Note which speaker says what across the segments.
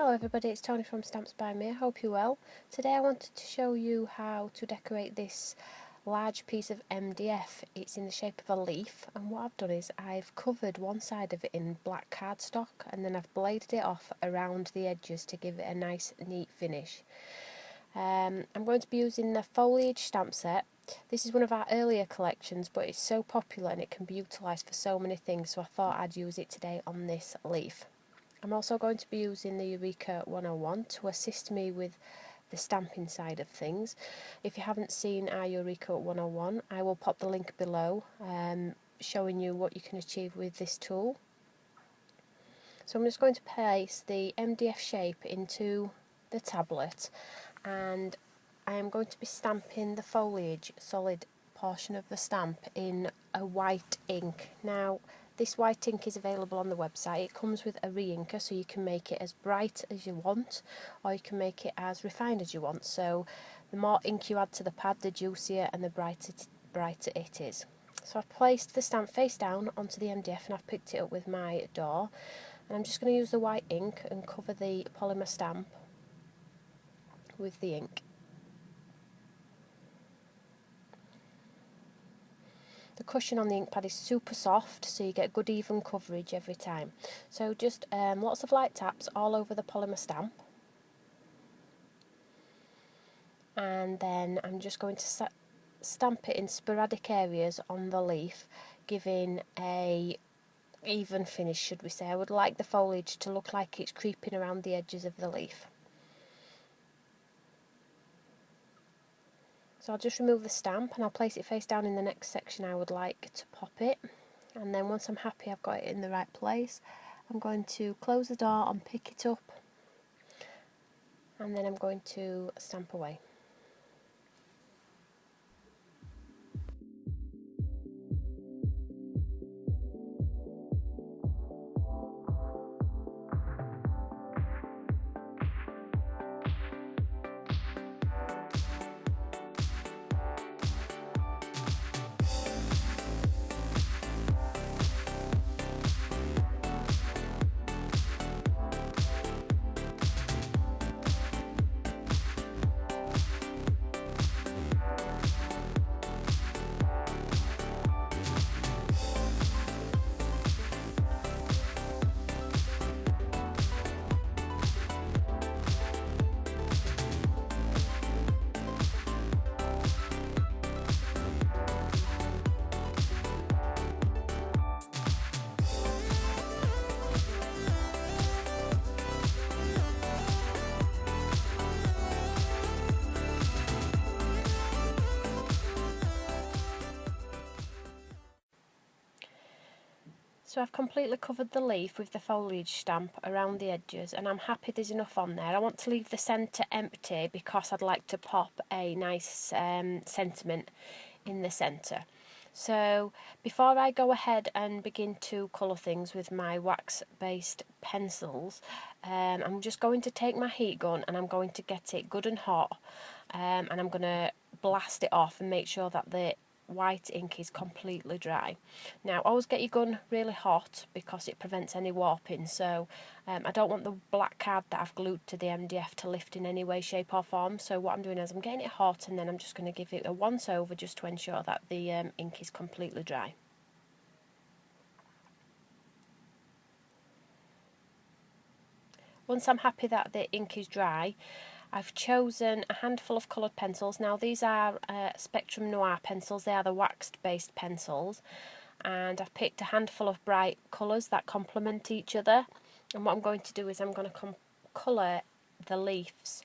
Speaker 1: Hello everybody, it's Toni from Stamps by Me. I hope you're well. Today I wanted to show you how to decorate this large piece of MDF. It's in the shape of a leaf, and what I've done is I've covered one side of it in black cardstock and then I've bladed it off around the edges to give it a nice neat finish. I'm going to be using the foliage stamp set. This is one of our earlier collections, but it's so popular and it can be utilised for so many things, so I thought I'd use it today on this leaf. I'm also going to be using the Eureka 101 to assist me with the stamping side of things. If you haven't seen our Eureka 101, I will pop the link below showing you what you can achieve with this tool. So I'm just going to place the MDF shape into the tablet, and I am going to be stamping the foliage solid portion of the stamp in a white ink. Now, this white ink is available on the website. It comes with a re-inker, so you can make it as bright as you want, or you can make it as refined as you want. So the more ink you add to the pad, the juicier and the brighter it is. So I've placed the stamp face down onto the MDF and I've picked it up with my door. And I'm just going to use the white ink and cover the polymer stamp with the ink. The cushion on the ink pad is super soft, so you get good even coverage every time. So just lots of light taps all over the polymer stamp. And then I'm just going to stamp it in sporadic areas on the leaf, giving a even finish, should we say. I would like the foliage to look like it's creeping around the edges of the leaf. So I'll just remove the stamp and I'll place it face down in the next section I would like to pop it. And then once I'm happy I've got it in the right place, I'm going to close the door and pick it up, and then I'm going to stamp away. So I've completely covered the leaf with the foliage stamp around the edges, and I'm happy there's enough on there. I want to leave the centre empty because I'd like to pop a nice sentiment in the centre. So before I go ahead and begin to colour things with my wax based pencils, I'm just going to take my heat gun and I'm going to get it good and hot, and I'm going to blast it off and make sure that the white ink is completely dry. Now always get your gun really hot because it prevents any warping, so I don't want the black card that I've glued to the MDF to lift in any way, shape or form. So what I'm doing is I'm getting it hot and then I'm just going to give it a once over just to ensure that the ink is completely dry. Once I'm happy that the ink is dry, I've chosen a handful of coloured pencils. Now these are Spectrum Noir pencils. They are the waxed based pencils, and I've picked a handful of bright colours that complement each other. And what I'm going to do is I'm going to colour the leaves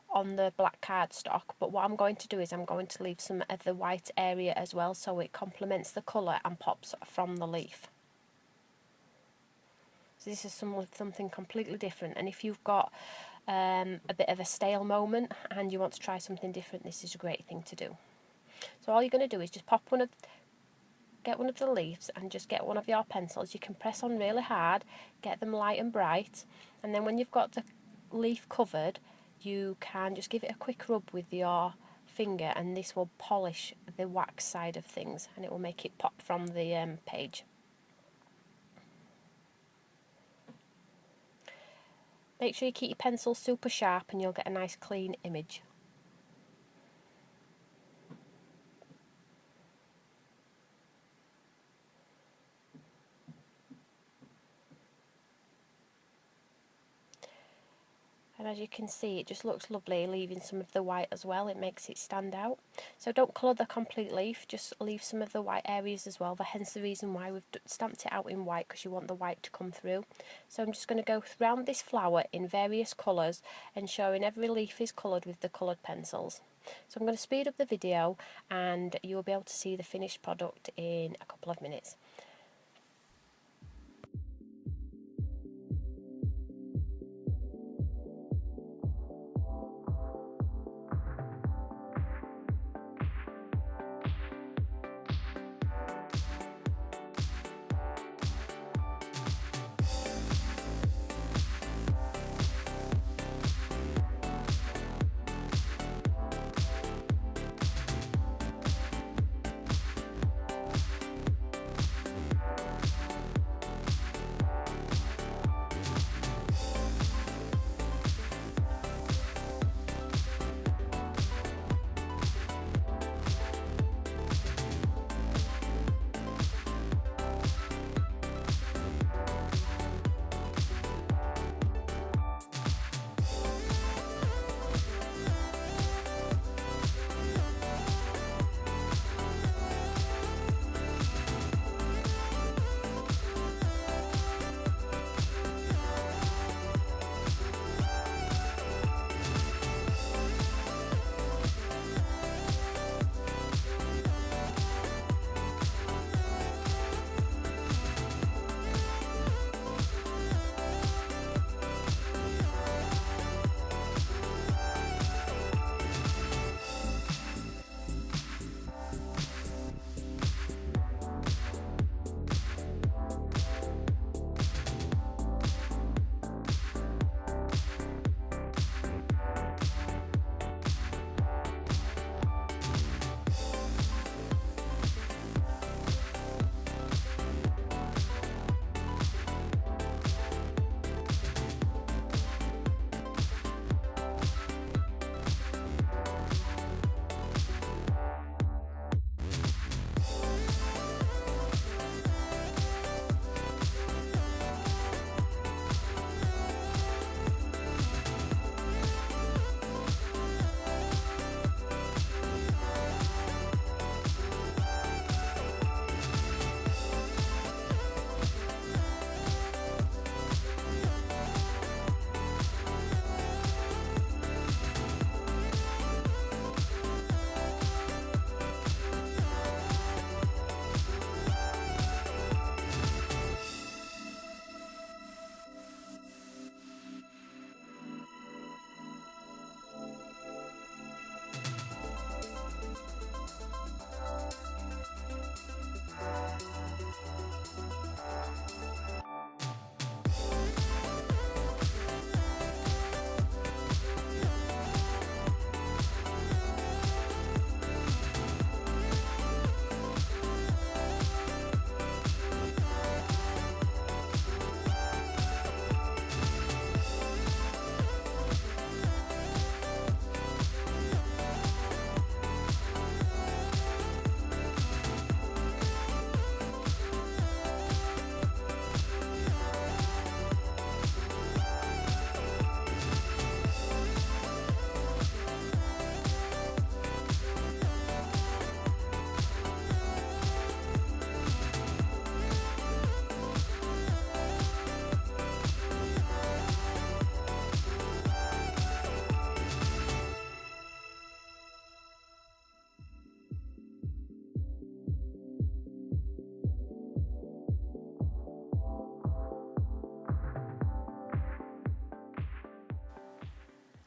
Speaker 1: on the black cardstock, but what I'm going to do is I'm going to leave some of the white area as well, so it complements the colour and pops from the leaf. So this is something completely different, and if you've got a bit of a stale moment and you want to try something different, this is a great thing to do. So all you're going to do is just get one of the leaves and just get one of your pencils. You can press on really hard, get them light and bright, and then when you've got the leaf covered, you can just give it a quick rub with your finger, and this will polish the wax side of things and it will make it pop from the page. Make sure you keep your pencil super sharp and you'll get a nice clean image. And as you can see, it just looks lovely, leaving some of the white as well. It makes it stand out. So don't colour the complete leaf, just leave some of the white areas as well. Hence the reason why we've stamped it out in white, because you want the white to come through. So I'm just going to go around this flower in various colours, ensuring every leaf is coloured with the coloured pencils. So I'm going to speed up the video and you'll be able to see the finished product in a couple of minutes.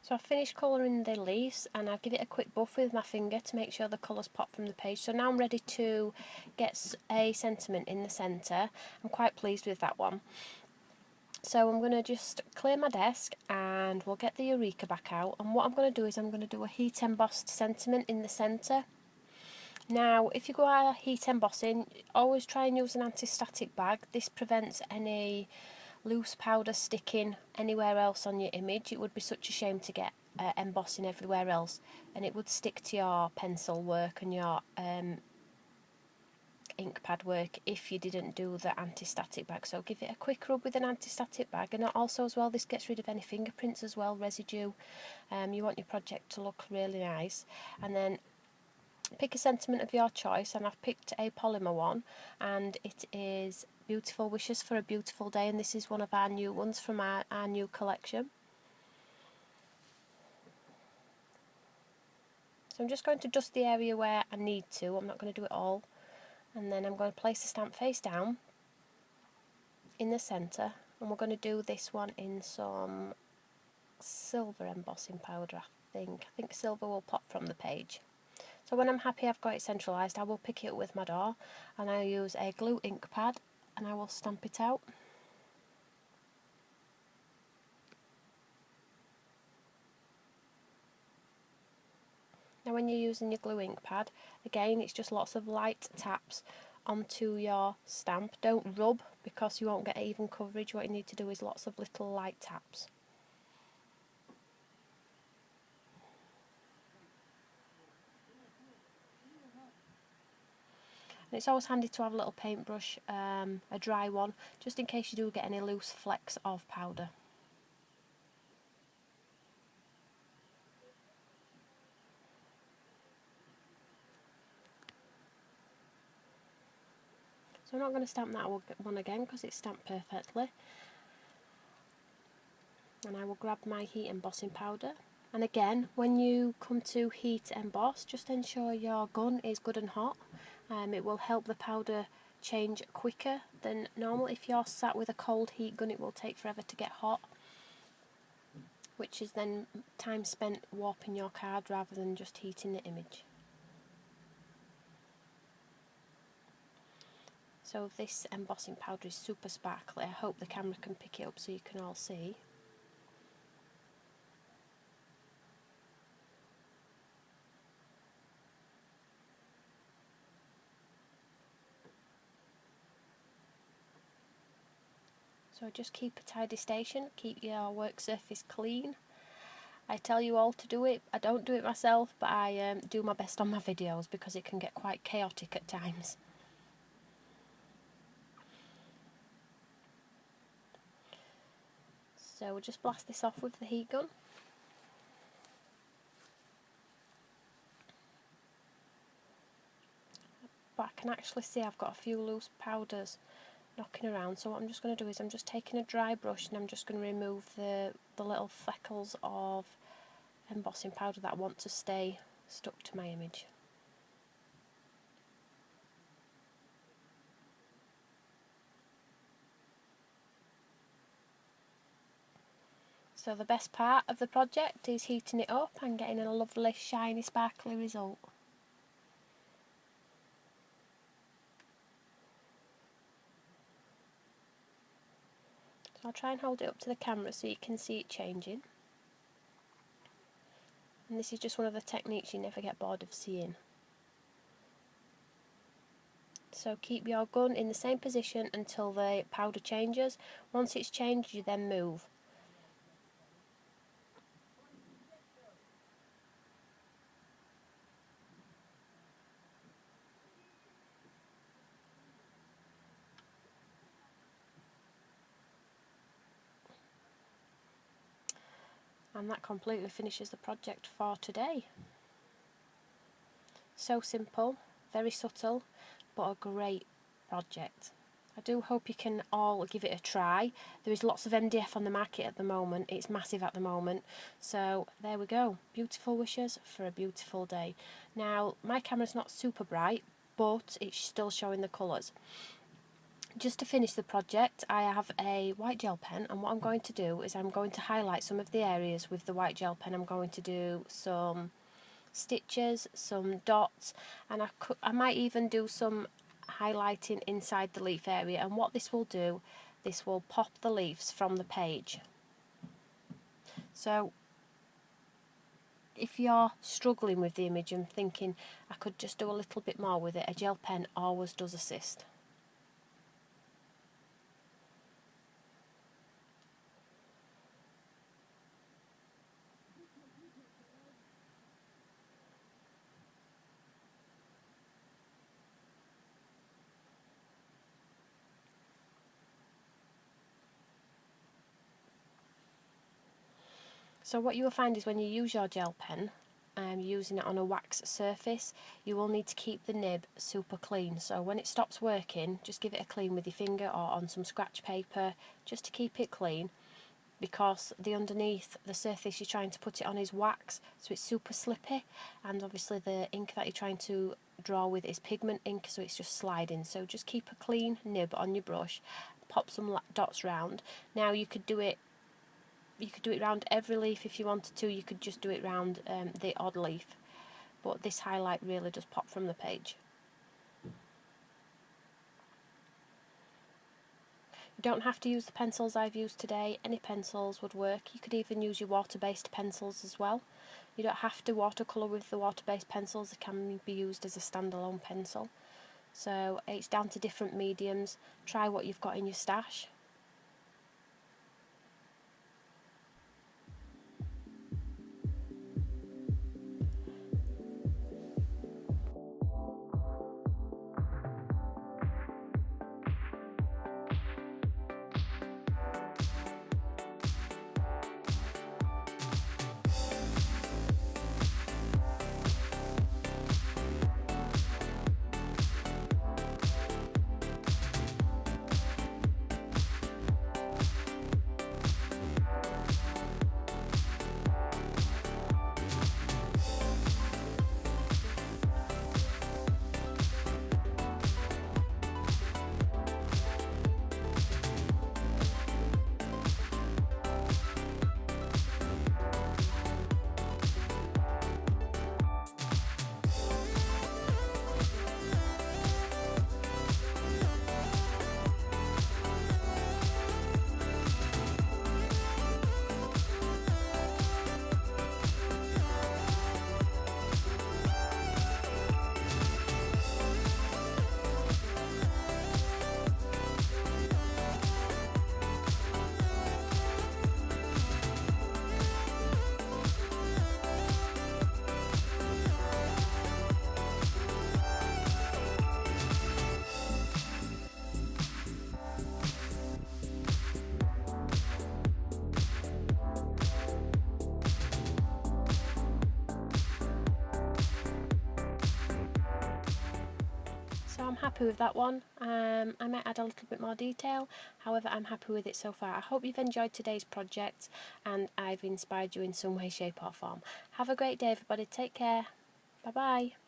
Speaker 1: So I've finished colouring the leaves and I'll give it a quick buff with my finger to make sure the colours pop from the page. So now I'm ready to get a sentiment in the centre. I'm quite pleased with that one. So I'm going to just clear my desk and we'll get the Eureka back out. And what I'm going to do is I'm going to do a heat embossed sentiment in the centre. Now, if you go out heat embossing, always try and use an anti-static bag. This prevents any loose powder sticking anywhere else on your image. It would be such a shame to get embossing everywhere else, and it would stick to your pencil work and your ink pad work if you didn't do the anti-static bag. So give it a quick rub with an anti-static bag, and also as well, this gets rid of any fingerprints as well, residue. You want your project to look really nice. And then pick a sentiment of your choice, and I've picked a polymer one, and it is Beautiful Wishes for a Beautiful Day, and this is one of our new ones from our new collection. So I'm just going to dust the area where I need to, I'm not going to do it all. And then I'm going to place the stamp face down in the centre, and we're going to do this one in some silver embossing powder, I think silver will pop from the page. So when I'm happy I've got it centralised, I will pick it up with my door, and I'll use a glue ink pad and I will stamp it out. Now when you're using your glue ink pad, again it's just lots of light taps onto your stamp. Don't rub because you won't get even coverage. What you need to do is lots of little light taps. And it's always handy to have a little paintbrush, a dry one, just in case you do get any loose flecks of powder. So I'm not going to stamp that one again because it's stamped perfectly. And I will grab my heat embossing powder. And again, when you come to heat emboss, just ensure your gun is good and hot. It will help the powder change quicker than normal. If you're sat with a cold heat gun, it will take forever to get hot, which is then time spent warping your card rather than just heating the image. So this embossing powder is super sparkly. I hope the camera can pick it up so you can all see. So just keep a tidy station, keep your work surface clean. I tell you all to do it. I don't do it myself, but I do my best on my videos because it can get quite chaotic at times. So we'll just blast this off with the heat gun. But I can actually see I've got a few loose powders knocking around, so what I'm just going to do is I'm just taking a dry brush and I'm just going to remove the little freckles of embossing powder that I want to stay stuck to my image. So the best part of the project is heating it up and getting a lovely shiny sparkly result. So I'll try and hold it up to the camera so you can see it changing. And this is just one of the techniques you never get bored of seeing. So keep your gun in the same position until the powder changes. Once it's changed, you then move. And that completely finishes the project for today. So simple, very subtle, but a great project. I do hope you can all give it a try. There is lots of MDF on the market at the moment. It's massive at the moment. So there we go. Beautiful wishes for a beautiful day. Now, my camera's not super bright, but it's still showing the colours. Just to finish the project, I have a white gel pen, and what I'm going to do is I'm going to highlight some of the areas with the white gel pen. I'm going to do some stitches, some dots, and I might even do some highlighting inside the leaf area. And what this will do, this will pop the leaves from the page. So if you're struggling with the image and thinking I could just do a little bit more with it, a gel pen always does assist. So what you will find is when you use your gel pen, using it on a wax surface, you will need to keep the nib super clean. So when it stops working, just give it a clean with your finger or on some scratch paper, just to keep it clean, because the underneath the surface you're trying to put it on is wax, so it's super slippy, and obviously the ink that you're trying to draw with is pigment ink, so it's just sliding. So just keep a clean nib on your brush, pop some dots round. Now you could do it round every leaf if you wanted to. You could just do it round the odd leaf, but this highlight really does pop from the page. You don't have to use the pencils I've used today. Any pencils would work. You could even use your water-based pencils as well. You don't have to watercolour with the water-based pencils. They can be used as a standalone pencil. So it's down to different mediums. Try what you've got in your stash. So I'm happy with that one. I might add a little bit more detail, however I'm happy with it so far. I hope you've enjoyed today's project and I've inspired you in some way, shape or form. Have a great day everybody, take care, bye bye.